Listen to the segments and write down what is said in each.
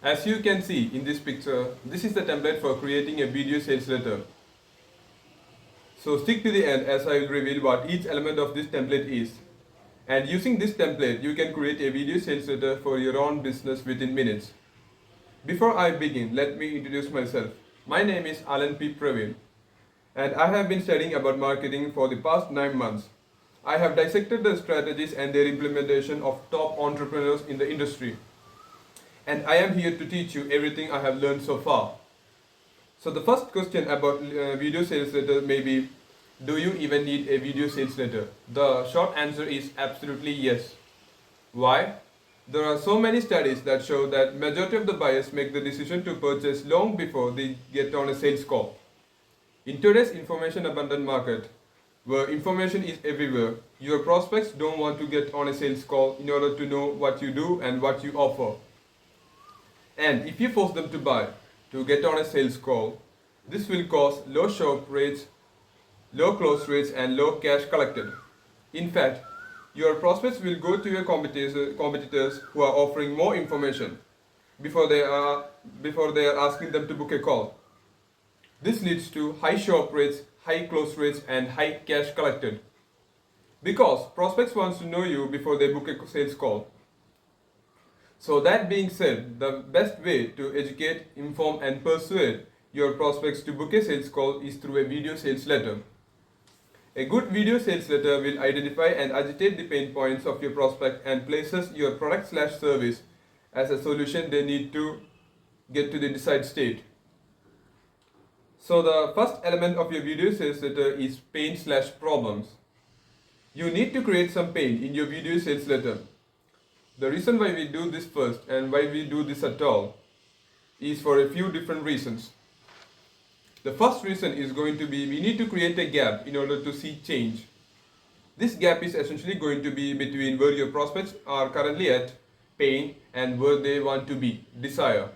As you can see in this picture, this is the template for creating a video sales letter. So stick to the end as I will reveal what each element of this template is. And using this template, you can create a video sales letter for your own business within minutes. Before I begin, let me introduce myself. My name is Alan P. Praveen, and I have been studying about marketing for the past 9 months. I have dissected the strategies and their implementation of top entrepreneurs in the industry. And I am here to teach you everything I have learned so far. So the first question about video sales letter may be, do you even need a video sales letter? The short answer is absolutely yes. Why? There are so many studies that show that majority of the buyers make the decision to purchase long before they get on a sales call. In today's information abundant market, where information is everywhere, your prospects don't want to get on a sales call in order to know what you do and what you offer. And if you force them to get on a sales call, this will cause low show-up rates, low close rates and low cash collected. In fact, your prospects will go to your competitors who are offering more information before they are asking them to book a call. This leads to high show-up rates, high close rates and high cash collected. Because prospects want to know you before they book a sales call. So that being said, the best way to educate, inform and persuade your prospects to book a sales call is through a video sales letter. A good video sales letter will identify and agitate the pain points of your prospect and places your product/service as a solution they need to get to the desired state. So the first element of your video sales letter is pain/problems. You need to create some pain in your video sales letter. The reason why we do this first and why we do this at all is for a few different reasons. The first reason is going to be we need to create a gap in order to see change. This gap is essentially going to be between where your prospects are currently at, pain, and where they want to be, desire.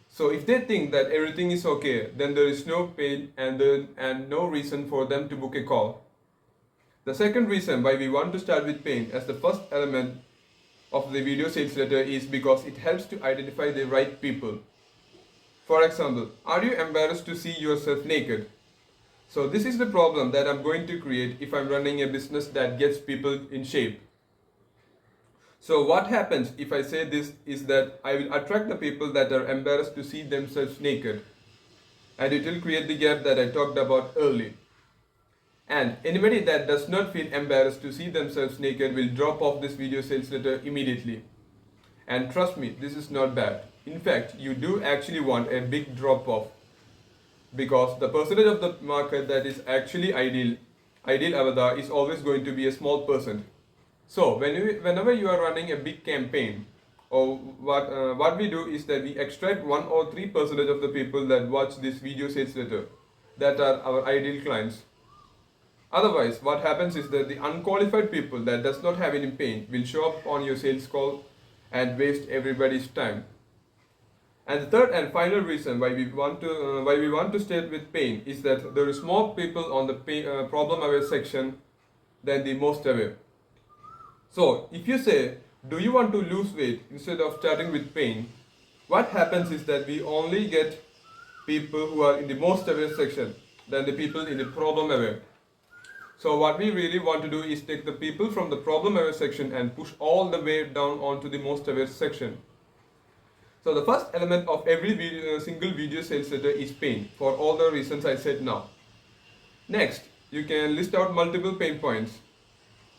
So if they think that everything is okay, then there is no pain and no reason for them to book a call. The second reason why we want to start with pain as the first element of the video sales letter is because it helps to identify the right people. For example, are you embarrassed to see yourself naked? So this is the problem that I'm going to create if I'm running a business that gets people in shape. So what happens if I say this is that I will attract the people that are embarrassed to see themselves naked. And it will create the gap that I talked about earlier. And anybody that does not feel embarrassed to see themselves naked will drop off this video sales letter immediately. And trust me, this is not bad. In fact, you do actually want a big drop off because the percentage of the market that is actually ideal avatar is always going to be a small percent. So whenever you are running a big campaign, or what we do is that we extract 1 or 3% of the people that watch this video sales letter that are our ideal clients. Otherwise, what happens is that the unqualified people that does not have any pain will show up on your sales call and waste everybody's time. And the third and final reason why we want to start with pain is that there is more people on the problem aware section than the most aware. So if you say, do you want to lose weight instead of starting with pain, what happens is that we only get people who are in the most aware section than the people in the problem aware. So what we really want to do is take the people from the problem aware section and push all the way down onto the most aware section. So the first element of every single video sales letter is pain for all the reasons I said now. Next, you can list out multiple pain points.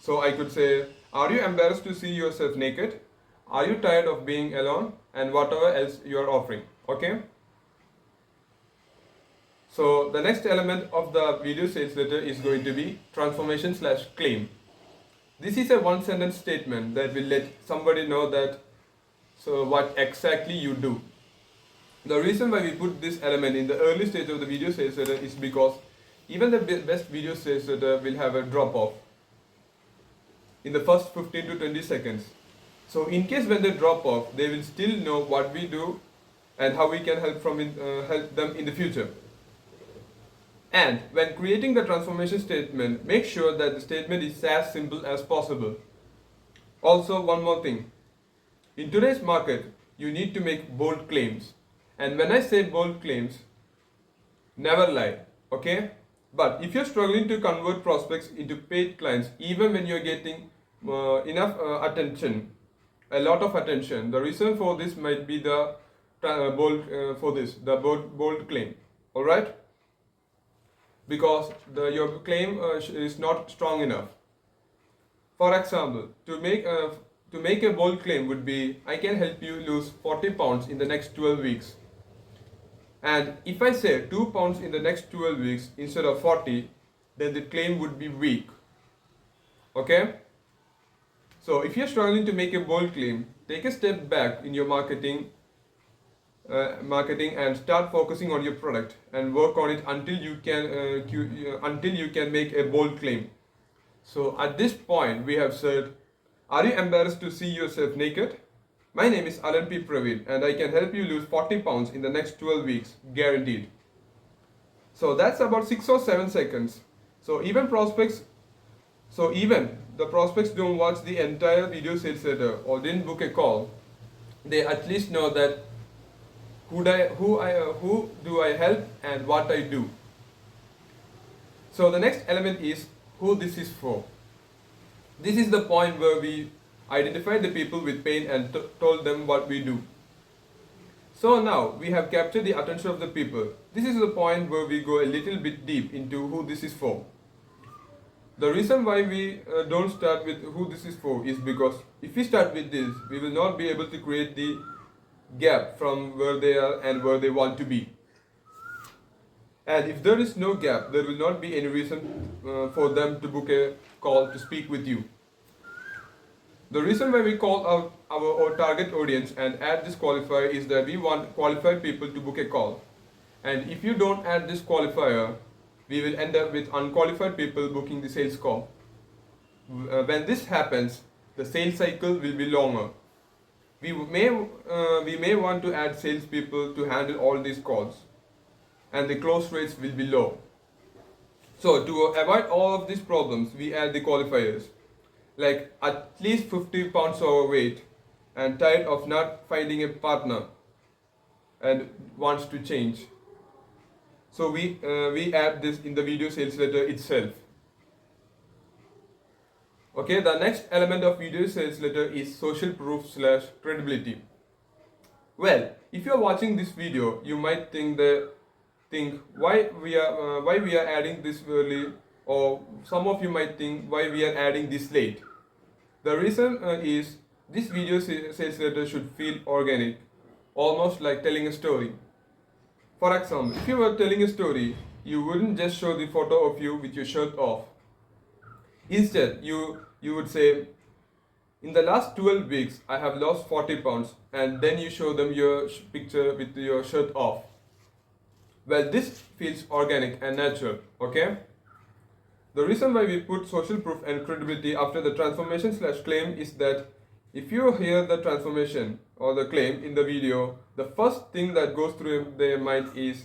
So I could say, are you embarrassed to see yourself naked? Are you tired of being alone? And whatever else you are offering. Okay? So the next element of the video sales letter is going to be transformation/claim. This is a one sentence statement that will let somebody know that what exactly you do. The reason why we put this element in the early stage of the video sales letter is because even the best video sales letter will have a drop off in the first 15 to 20 seconds. So in case when they drop off, they will still know what we do and how we can help them in the future. And when creating the transformation statement, make sure that the statement is as simple as possible. Also, one more thing. In today's market, you need to make bold claims. And when I say bold claims, never lie, okay? But if you're struggling to convert prospects into paid clients, even when you're getting enough attention, a lot of attention, the reason for this might be the bold claim, all right? Because your claim is not strong enough. For example, to make a bold claim would be, I can help you lose 40 pounds in the next 12 weeks. And if I say 2 pounds in the next 12 weeks instead of 40, then the claim would be weak. Okay? So if you're struggling to make a bold claim, take a step back in your marketing and start focusing on your product and work on it until you can make a bold claim. So at this point we have said, are you embarrassed to see yourself naked? My name is Alan P. Praveen and I can help you lose 40 pounds in the next 12 weeks, guaranteed. So that's about 6 or 7 seconds. So even the prospects don't watch the entire video sales letter or didn't book a call, they at least know that who do I help and what I do. So the next element is who this is for. This is the point where we identify the people with pain and told them what we do. So now we have captured the attention of the people. This is the point where we go a little bit deep into who this is for. The reason why we don't start with who this is for is because if we start with this, we will not be able to create the gap from where they are and where they want to be. And if there is no gap, there will not be any reason for them to book a call to speak with you. The reason why we call out our target audience and add this qualifier is that we want qualified people to book a call. And if you don't add this qualifier, we will end up with unqualified people booking the sales call. When this happens, the sales cycle will be longer. We may want to add salespeople to handle all these calls, and the close rates will be low. So to avoid all of these problems, we add the qualifiers, like at least 50 pounds overweight and tired of not finding a partner and wants to change. So we add this in the video sales letter itself. Okay, the next element of video sales letter is social proof / credibility. Well, if you are watching this video, you might think why we are adding this early, or some of you might think why we are adding this late. The reason is this video sales letter should feel organic, almost like telling a story. For example, if you were telling a story, you wouldn't just show the photo of you with your shirt off. Instead, you would say, in the last 12 weeks, I have lost 40 pounds, and then you show them your picture with your shirt off. Well, this feels organic and natural, okay? The reason why we put social proof and credibility after the transformation / claim is that if you hear the transformation or the claim in the video, the first thing that goes through their mind is,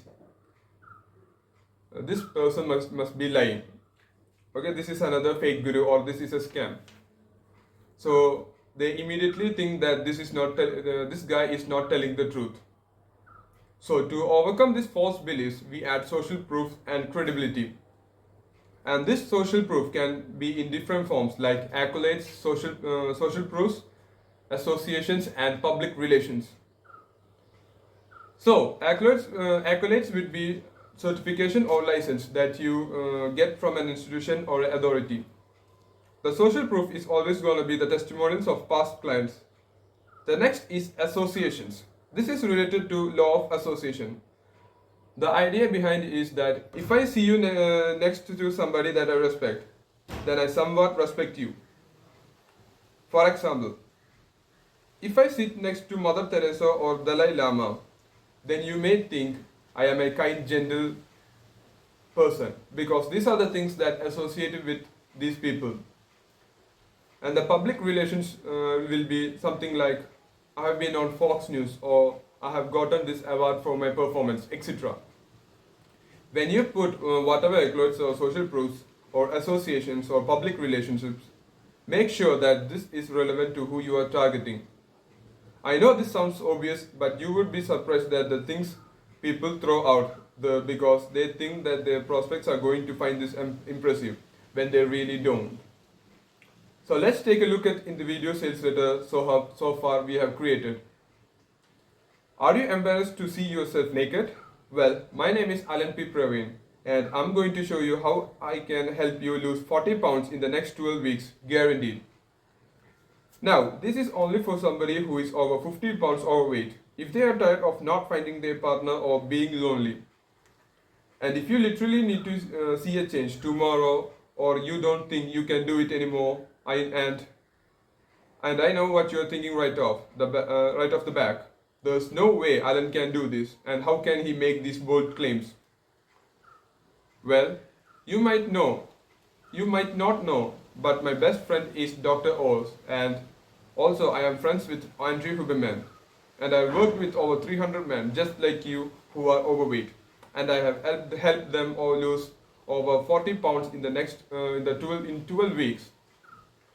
this person must be lying. Okay, this is another fake guru or this is a scam. So they immediately think that this guy is not telling the truth. So to overcome these false beliefs, we add social proof and credibility. And this social proof can be in different forms like accolades, social proofs, associations, and public relations. So accolades would be certification or license that you get from an institution or authority. The social proof is always going to be the testimonials of past clients. The next is associations. This is related to law of association. The idea behind it is that if I see you next to somebody that I respect, then I somewhat respect you. For example, if I sit next to Mother Teresa or Dalai Lama, then you may think I am a kind, gentle person, because these are the things that associated with these people. And the public relations will be something like, I have been on Fox News, or I have gotten this award for my performance, etc. When you put whatever accolades or social proofs or associations or public relationships, make sure that this is relevant to who you are targeting. I know this sounds obvious, but you would be surprised at the things people throw out because they think that their prospects are going to find this impressive when they really don't. So let's take a look at in the video sales letter so far we have created. Are you embarrassed to see yourself naked? Well, my name is Alan P. Praveen, and I'm going to show you how I can help you lose 40 pounds in the next 12 weeks, guaranteed. Now, this is only for somebody who is over 50 pounds overweight, if they are tired of not finding their partner or being lonely. And if you literally need to see a change tomorrow, or you don't think you can do it anymore, and I know what you're thinking right off the back. There's no way Alan can do this, and how can he make these bold claims? Well, you might not know, but my best friend is Dr. Oz, and also I am friends with Andrew Huberman, and I worked with over 300 men just like you who are overweight, and I have helped them all lose over 40 pounds in in 12 weeks,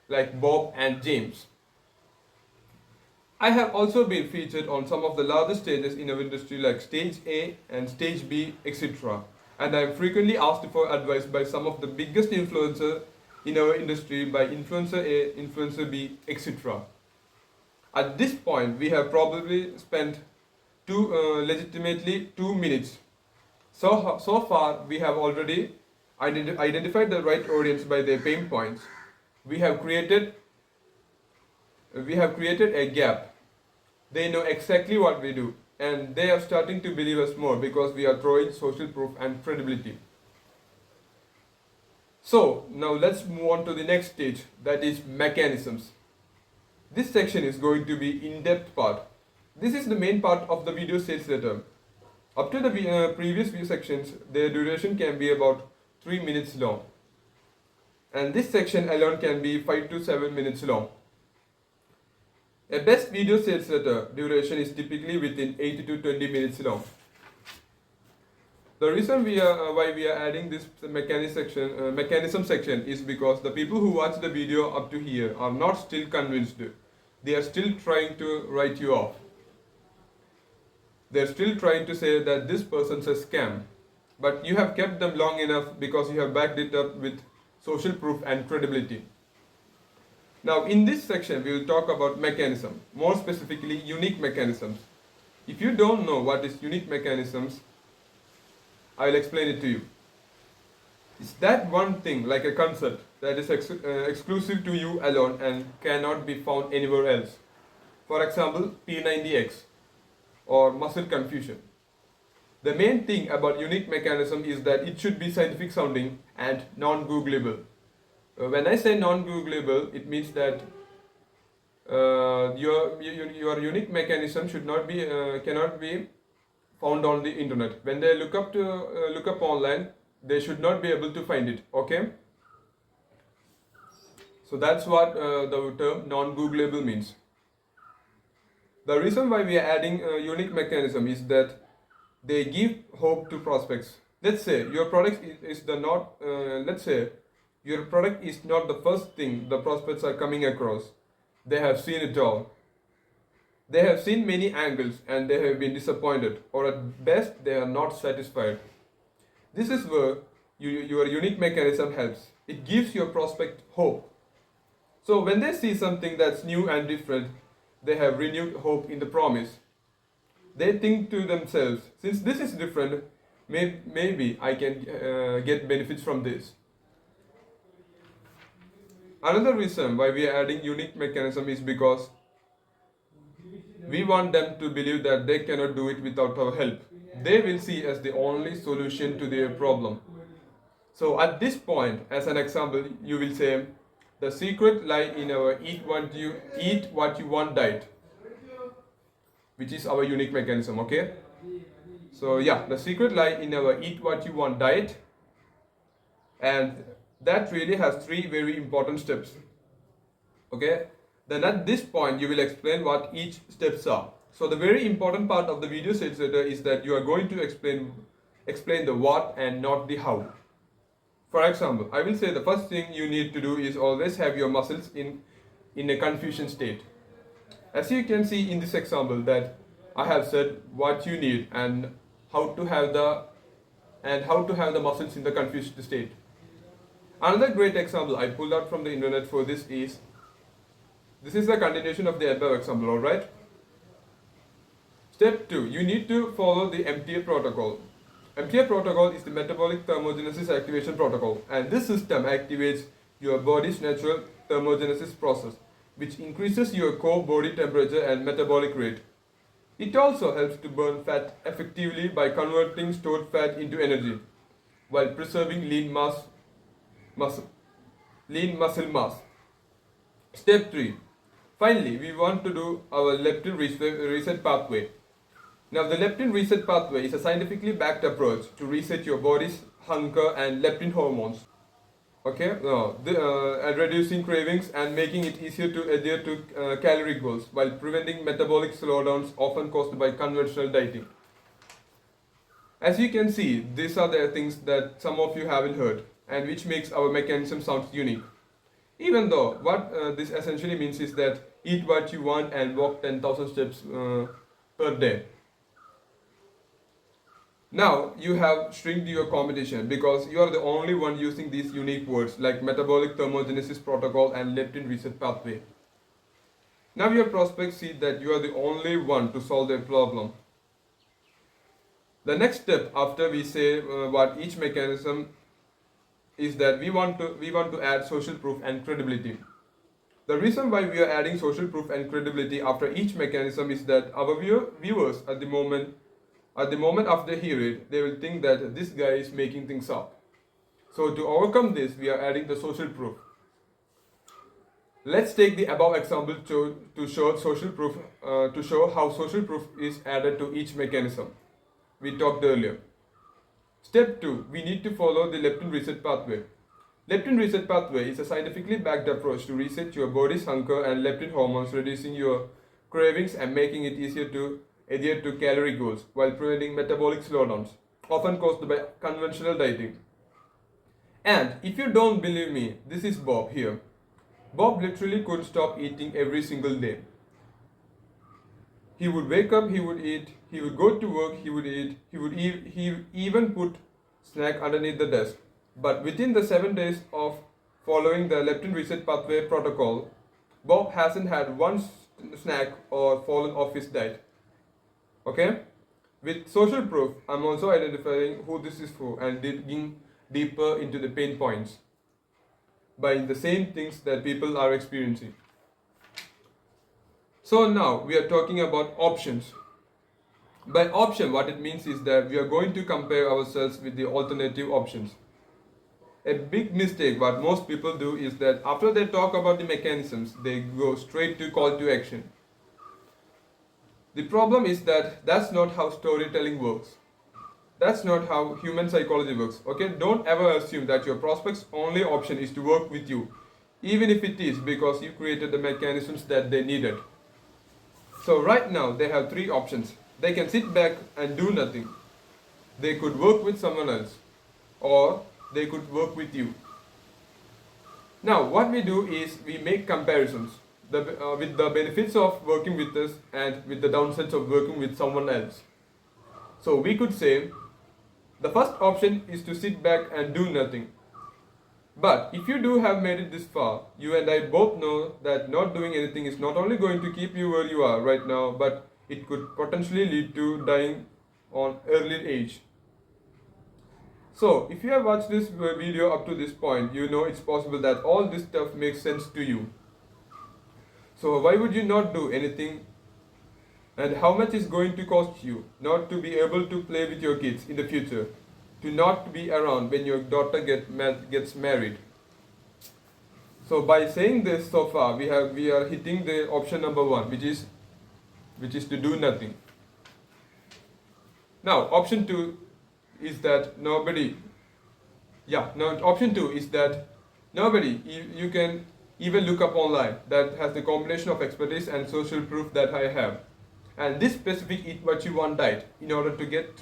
like Bob and James. I have also been featured on some of the largest stages in our industry like Stage A and Stage B, etc. And I am frequently asked for advice by some of the biggest influencers in our industry by Influencer A, Influencer B, etc. At this point, we have probably spent legitimately 2 minutes. So far, we have already identified the right audience by their pain points. We have created a gap. They know exactly what we do, and they are starting to believe us more because we are throwing social proof and credibility. So now let's move on to the next stage, that is mechanisms. This section is going to be in-depth part. This is the main part of the video sales letter. Up to the previous few sections, their duration can be about 3 minutes long. And this section alone can be 5 to 7 minutes long. A best video sales letter duration is typically within 8 to 20 minutes long. The reason why we are adding this mechanism section is because the people who watch the video up to here are not still convinced. They are still trying to write you off. They are still trying to say that this person's a scam. But you have kept them long enough because you have backed it up with social proof and credibility. Now in this section we will talk about mechanism, more specifically unique mechanisms. If you don't know what is unique mechanisms, I will explain it to you. It's that one thing, like a concept, that is exclusive to you alone and cannot be found anywhere else. For example, P90X or muscle confusion. The main thing about unique mechanism is that it should be scientific sounding and non-Googleable. When I say non-Googleable, it means that your unique mechanism cannot be found on the internet. When they look up online, they should not be able to find it. Okay. So that's what the term non-Googleable means. The reason why we are adding a unique mechanism is that they give hope to prospects. Let's say your product your product is not the first thing the prospects are coming across. They have seen it all. They have seen many angles and they have been disappointed, or at best they are not satisfied. This is where your unique mechanism helps. It gives your prospect hope. So when they see something that's new and different, they have renewed hope in the promise. They think to themselves, since this is different, maybe I can get benefits from this. Another reason why we are adding unique mechanism is because we want them to believe that they cannot do it without our help. They will see us the only solution to their problem. So at this point, as an example, you will say, the secret lie in our eat what you want diet, which is our unique mechanism, okay? So yeah, the secret lie in our eat what you want diet, and that really has 3 very important steps. Okay, then at this point you will explain what each steps are. So the very important part of the video sales letter is that you are going to explain the what and not the how. For example, I will say the first thing you need to do is always have your muscles in a confusion state. As you can see in this example that I have said what you need and how to have the muscles in the confused state. Another great example I pulled out from the internet for this is the continuation of the above example, alright? Step 2. You need to follow the MTA protocol. MTA protocol is the metabolic thermogenesis activation protocol, and this system activates your body's natural thermogenesis process, which increases your core body temperature and metabolic rate. It also helps to burn fat effectively by converting stored fat into energy, while preserving lean muscle mass. Step 3. Finally, we want to do our leptin reset pathway. Now, the leptin reset pathway is a scientifically backed approach to reset your body's hunger and leptin hormones. Okay, and reducing cravings and making it easier to adhere to calorie goals while preventing metabolic slowdowns often caused by conventional dieting. As you can see, these are the things that some of you haven't heard and which makes our mechanism sound unique. Even though what this essentially means is that eat what you want and walk 10,000 steps per day. Now you have shrinked your competition because you are the only one using these unique words like metabolic thermogenesis protocol and leptin reset pathway. Now your prospects see that you are the only one to solve their problem. The next step after we say what each mechanism is that we want to add social proof and credibility. The reason why we are adding social proof and credibility after each mechanism is that our viewers at the moment after they hear it, they will think that this guy is making things up. So to overcome this, we are adding the social proof. Let's take the above example to show social proof to show how social proof is added to each mechanism we talked earlier. Step 2. We need to follow the leptin reset pathway. Leptin reset pathway is a scientifically backed approach to reset your body's hunger and leptin hormones, reducing your cravings and making it easier to adhere to calorie goals while preventing metabolic slowdowns, often caused by conventional dieting. And if you don't believe me, this is Bob here. Bob literally couldn't stop eating every single day. He would wake up, he would eat, he would go to work, he would eat, he even put snack underneath the desk. But within the 7 days of following the leptin reset pathway protocol, Bob hasn't had one snack or fallen off his diet. Okay? With social proof, I'm also identifying who this is for and digging deeper into the pain points by the same things that people are experiencing. So now we are talking about options. By option, what it means is that we are going to compare ourselves with the alternative options. A big mistake what most people do is that after they talk about the mechanisms, they go straight to call to action. The problem is that that's not how storytelling works. That's not how human psychology works. Okay, don't ever assume that your prospect's only option is to work with you, even if it is because you created the mechanisms that they needed. So right now they have 3 options. They can sit back and do nothing. They could work with someone else, or they could work with you. Now what we do is we make comparisons with the benefits of working with us and with the downsides of working with someone else. So we could say the first option is to sit back and do nothing. But if you do have made it this far, you and I both know that not doing anything is not only going to keep you where you are right now, but it could potentially lead to dying on early age. So if you have watched this video up to this point, you know it's possible that all this stuff makes sense to you. So why would you not do anything? And how much is going to cost you not to be able to play with your kids in the future? To not be around when your daughter gets married? So by saying this so far, we are hitting the option number 1, which is to do nothing. Now option 2 is that nobody. Now option 2 is that nobody you can even look up online that has the combination of expertise and social proof that I have. And this specific eat what you want diet in order to get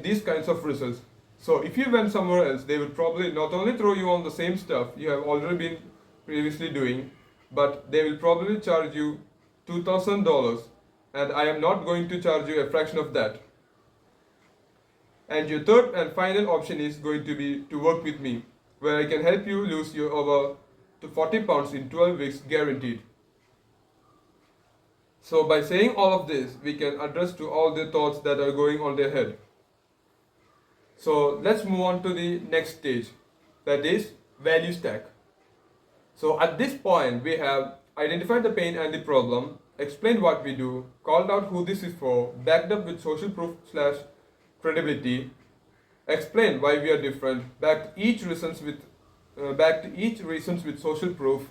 these kinds of results. So if you went somewhere else, they would probably not only throw you on the same stuff you have already been previously doing, but they will probably charge you $2,000, and I am not going to charge you a fraction of that. And your third and final option is going to be to work with me, where I can help you lose your over to 40 pounds in 12 weeks guaranteed. So by saying all of this, we can address to all the thoughts that are going on their head. So let's move on to the next stage, that is value stack. So at this point, we have identified the pain and the problem, explained what we do, called out who this is for, backed up with social proof / credibility, explained why we are different, backed each reasons with social proof,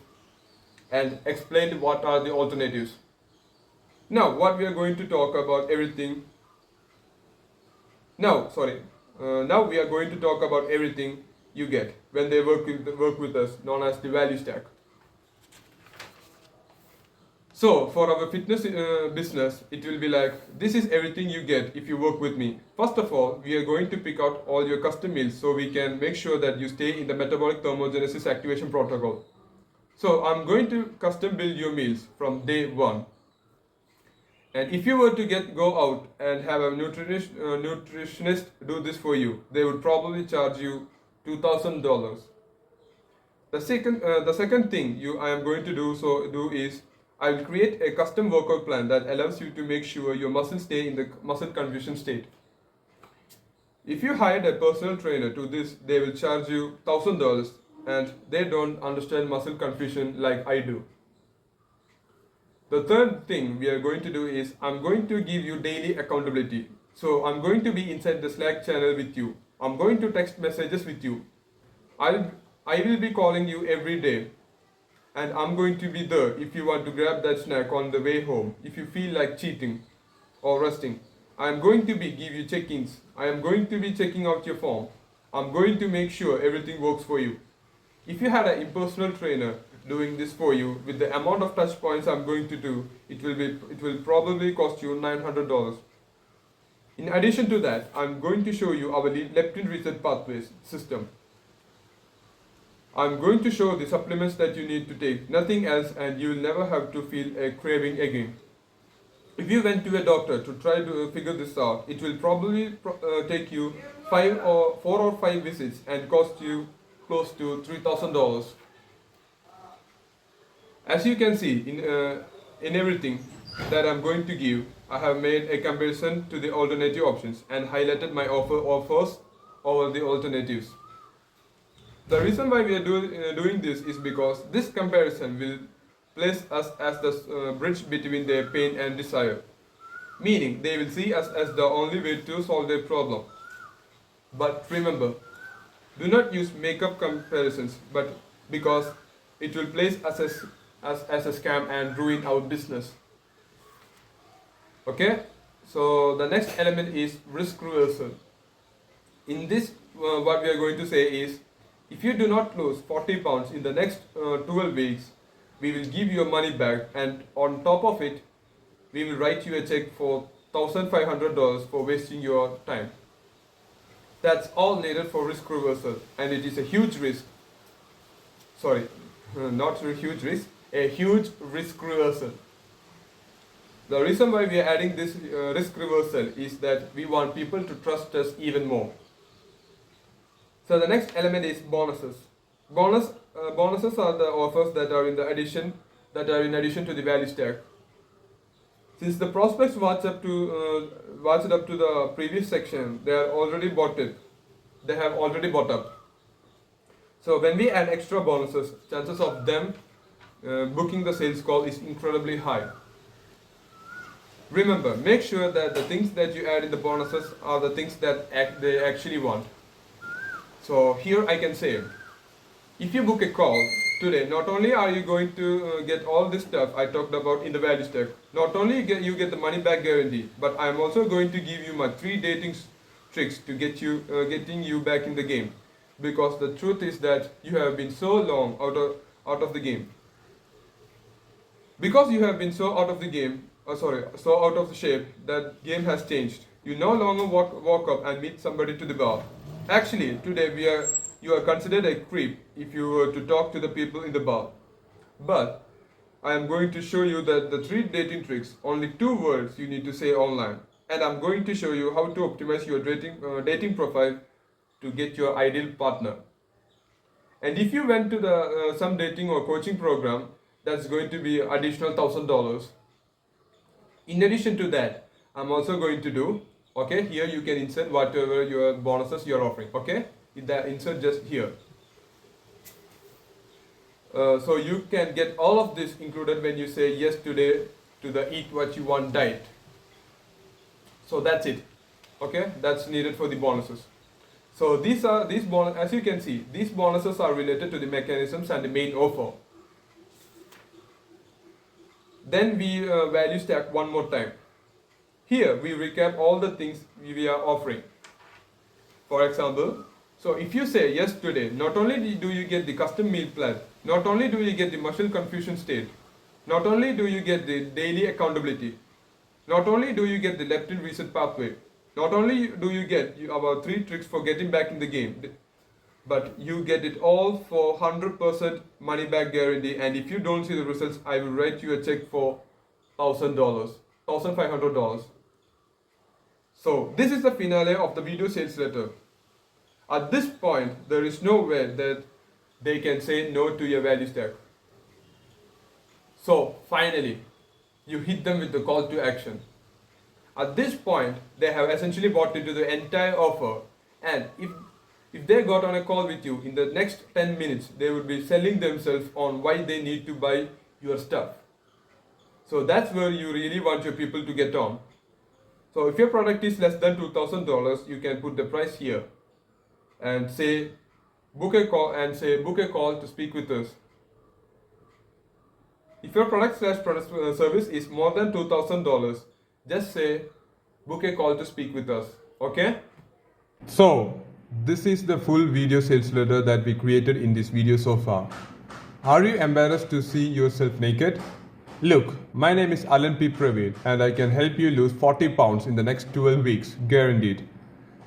and explained what are the alternatives. Now, what we are going to talk about everything. Now we are going to talk about everything you get when they work with us, known as the value stack. So for our fitness business, it will be like, this is everything you get if you work with me. First of all, we are going to pick out all your custom meals so we can make sure that you stay in the metabolic thermogenesis activation protocol. So I'm going to custom build your meals from day one. And if you were to go out and have a nutritionist do this for you, they would probably charge you $2,000. The second thing I am going to do is I will create a custom workout plan that allows you to make sure your muscles stay in the muscle confusion state. If you hired a personal trainer to this, they will charge you $1,000, and they don't understand muscle confusion like I do. The third thing we are going to do is I'm going to give you daily accountability. So I'm going to be inside the Slack channel with you. I'm going to text messages with you. I will be calling you every day. And I'm going to be there if you want to grab that snack on the way home, if you feel like cheating or resting. I'm going to give you check-ins. I am going to be checking out your form. I'm going to make sure everything works for you. If you had an impersonal trainer doing this for you, with the amount of touch points I'm going to do, it will probably cost you $900. In addition to that, I'm going to show you our leptin reset pathways system. I'm going to show the supplements that you need to take, nothing else, and you will never have to feel a craving again. If you went to a doctor to try to figure this out, it will probably take you 4 or 5 visits and cost you close to $3,000. As you can see, in everything that I'm going to give, I have made a comparison to the alternative options and highlighted my offers over the alternatives. The reason why we are doing this is because this comparison will place us as the bridge between their pain and desire. Meaning, they will see us as the only way to solve their problem. But remember, do not use makeup comparisons, but because it will place us as a scam and ruin our business. Okay, so the next element is risk reversal. In this, what we are going to say is, if you do not lose 40 pounds in the next 12 weeks, we will give your money back, and on top of it, we will write you a check for $1,500 for wasting your time. That's all needed for risk reversal, and it is a huge risk. Sorry, not a huge risk, a huge risk reversal. The reason why we are adding this risk reversal is that we want people to trust us even more. So the next element is bonuses. Bonuses are the offers that are in addition to the value stack. Since the prospects watched up to the previous section, they are already bought it. They have already bought up. So when we add extra bonuses, chances of them booking the sales call is incredibly high. Remember, make sure that the things that you add in the bonuses are the things that they actually want. So here I can say, if you book a call today, not only are you going to get all this stuff I talked about in the value stack, not only you get the money back guarantee, but I am also going to give you my 3 dating tricks to getting you back in the game. Because the truth is that you have been so long out of the game. Because you have been so out of the game, so out of the shape, that game has changed. You no longer walk up and meet somebody to the bar. Actually, today you are considered a creep if you were to talk to the people in the bar. But I am going to show you that the 3 dating tricks, only 2 words you need to say online. And I'm going to show you how to optimize your dating profile to get your ideal partner. And if you went to the some dating or coaching program, that's going to be additional $1,000. In addition to that, I'm also going to do, okay, here you can insert whatever your bonuses you're offering, okay, insert just here. So you can get all of this included when you say yes today to the Eat What You Want diet. So that's it, okay, that's needed for the bonuses. So these bonus, as you can see, these bonuses are related to the mechanisms and the main offer. Then we value stack one more time. Here we recap all the things we are offering. For example, so if you say yes today, not only do you get the custom meal plan, not only do you get the muscle confusion state, not only do you get the daily accountability, not only do you get the leptin reset pathway, not only do you get our 3 tricks for getting back in the game, but you get it all for 100% money back guarantee. And if you don't see the results, I will write you a check for $1,000, $1,500. So this is the finale of the video sales letter. At this point, there is no way that they can say no to your value stack. So finally, you hit them with the call to action. At this point, they have essentially bought into the entire offer, and if they got on a call with you in the next 10 minutes, they would be selling themselves on why they need to buy your stuff. So that's where you really want your people to get on. So if your product is less than $2,000, you can put the price here and say book a call to speak with us. If your product service is more than $2,000, just say book a call to speak with us. Okay? So this is the full video sales letter that we created in this video so far. Are you embarrassed to see yourself naked? Look, my name is Alan P. Praveen and I can help you lose 40 pounds in the next 12 weeks, guaranteed.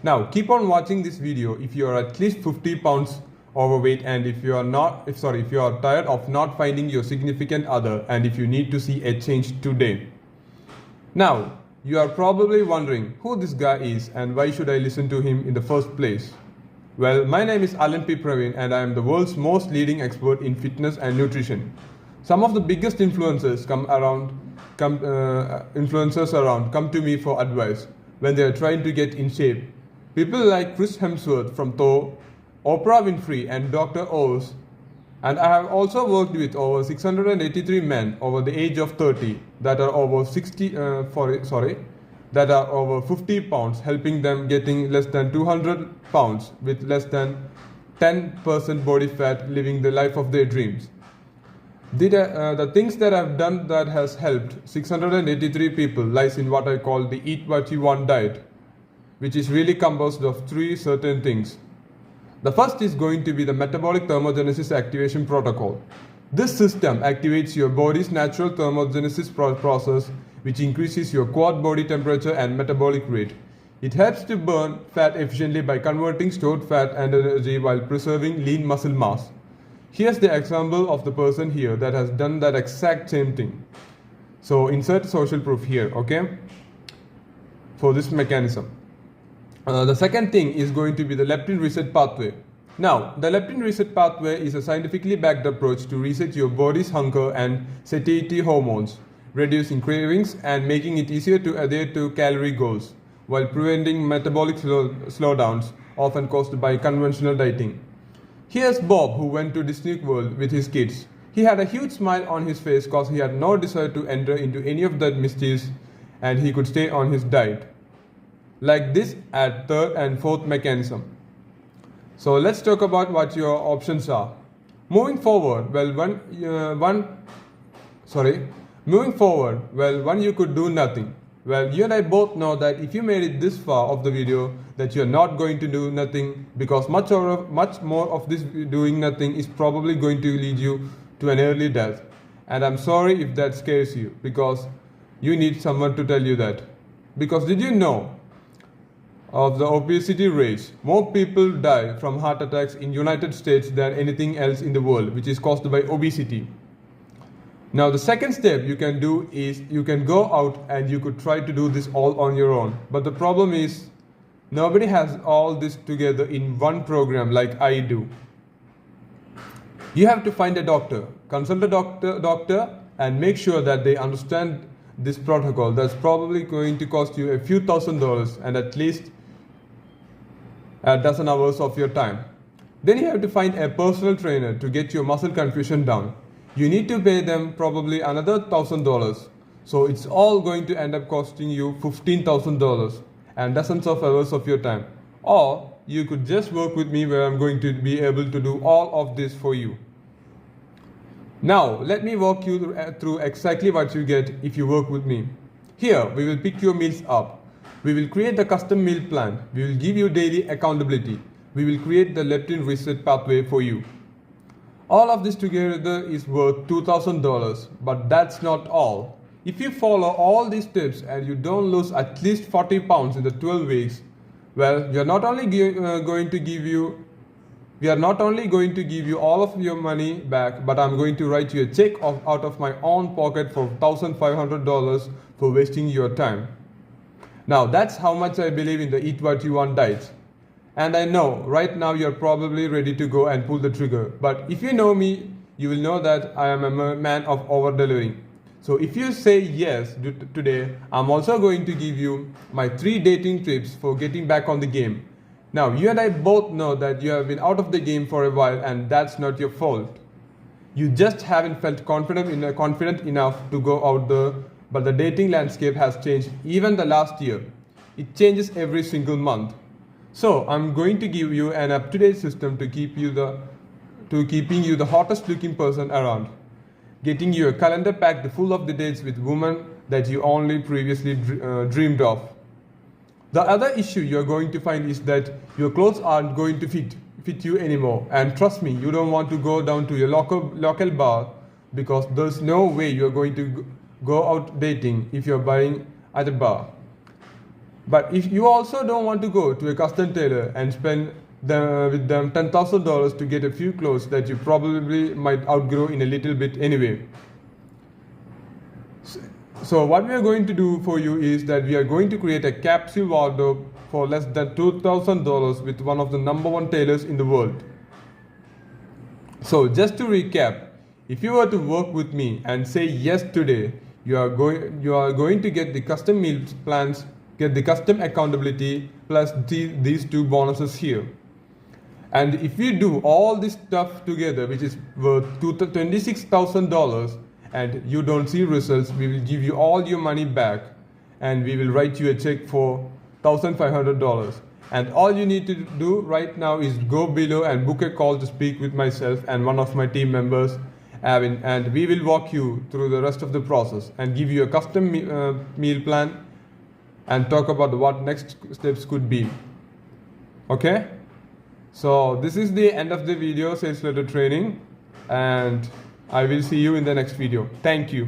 Now keep on watching this video if you are at least 50 pounds overweight, and if you are tired of not finding your significant other, and if you need to see a change today. Now, you are probably wondering who this guy is and why should I listen to him in the first place. Well, my name is Alan P. Praveen and I am the world's most leading expert in fitness and nutrition. Some of the biggest influencers come to me for advice when they are trying to get in shape. People like Chris Hemsworth from Thor, Oprah Winfrey and Dr. Oz. And I have also worked with over 683 men over the age of 30 that are over 50 pounds, helping them getting less than 200 pounds with less than 10% body fat, living the life of their dreams. The things that I've done that has helped 683 people lies in what I call the Eat What You Want diet, which is really composed of 3 certain things. The first is going to be the metabolic thermogenesis activation protocol. This system activates your body's natural thermogenesis process, which increases your core body temperature and metabolic rate. It helps to burn fat efficiently by converting stored fat and energy while preserving lean muscle mass. Here's the example of the person here that has done that exact same thing. So insert social proof here, okay, for this mechanism. The second thing is going to be the leptin reset pathway. Now, the leptin reset pathway is a scientifically backed approach to reset your body's hunger and satiety hormones, reducing cravings and making it easier to adhere to calorie goals, while preventing metabolic slowdowns often caused by conventional dieting. Here's Bob, who went to Disney World with his kids. He had a huge smile on his face because he had no desire to enter into any of that mischief and he could stay on his diet. Like this at third and fourth mechanism. So let's talk about what your options are. Moving forward, one you could do nothing. Well, you and I both know that if you made it this far of the video, that you're not going to do nothing, because much more of this doing nothing is probably going to lead you to an early death. And I'm sorry if that scares you, because you need someone to tell you that. Because did you know of the obesity rate? More people die from heart attacks in United States than anything else in the world, which is caused by obesity. Now the second step you can do is you can go out and you could try to do this all on your own. But the problem is nobody has all this together in one program like I do. You have to find a doctor, consult a doctor and make sure that they understand this protocol. That's probably going to cost you a few $1,000s and at least a dozen hours of your time. Then you have to find a personal trainer to get your muscle confusion down. You need to pay them probably another $1,000. So it's all going to end up costing you $15,000 and dozens of hours of your time. Or you could just work with me where I'm going to be able to do all of this for you. Now, let me walk you through exactly what you get if you work with me. Here, we will pick your meals up. We will create the custom meal plan. We will give you daily accountability. We will create the leptin reset pathway for you. All of this together is worth $2,000, but that's not all. If you follow all these steps and you don't lose at least 40 pounds in the 12 weeks, well, we are not only going to give you all of your money back, but I'm going to write you a check out of my own pocket for $1,500 for wasting your time. Now that's how much I believe in the Eat What You Want diet. And I know right now you're probably ready to go and pull the trigger. But if you know me, you will know that I am a man of over-delivering. So if you say yes today, I'm also going to give you my 3 dating tips for getting back on the game. Now, you and I both know that you have been out of the game for a while and that's not your fault. You just haven't felt confident enough to go out there, but the dating landscape has changed even the last year. It changes every single month. So, I'm going to give you an up-to-date system to keeping you the hottest looking person around. Getting you a calendar packed full of the dates with women that you only previously dreamed of. The other issue you're going to find is that your clothes aren't going to fit you anymore. And trust me, you don't want to go down to your local bar because there's no way you're going to go out dating if you're buying at a bar. But if you also don't want to go to a custom tailor and spend with them $10,000 to get a few clothes that you probably might outgrow in a little bit anyway. So what we are going to do for you is that we are going to create a capsule wardrobe for less than $2,000 with one of the #1 tailors in the world. So just to recap, if you were to work with me and say yes today, you are going to get the custom meal plans, get the custom accountability, plus these 2 bonuses here. And if you do all this stuff together, which is worth $26,000, and you don't see results, we will give you all your money back and we will write you a check for $1,500. And all you need to do right now is go below and book a call to speak with myself and one of my team members, Avin, and we will walk you through the rest of the process and give you a custom meal plan and talk about what next steps could be. Okay? So this is the end of the video, sales letter training, and I will see you in the next video. Thank you.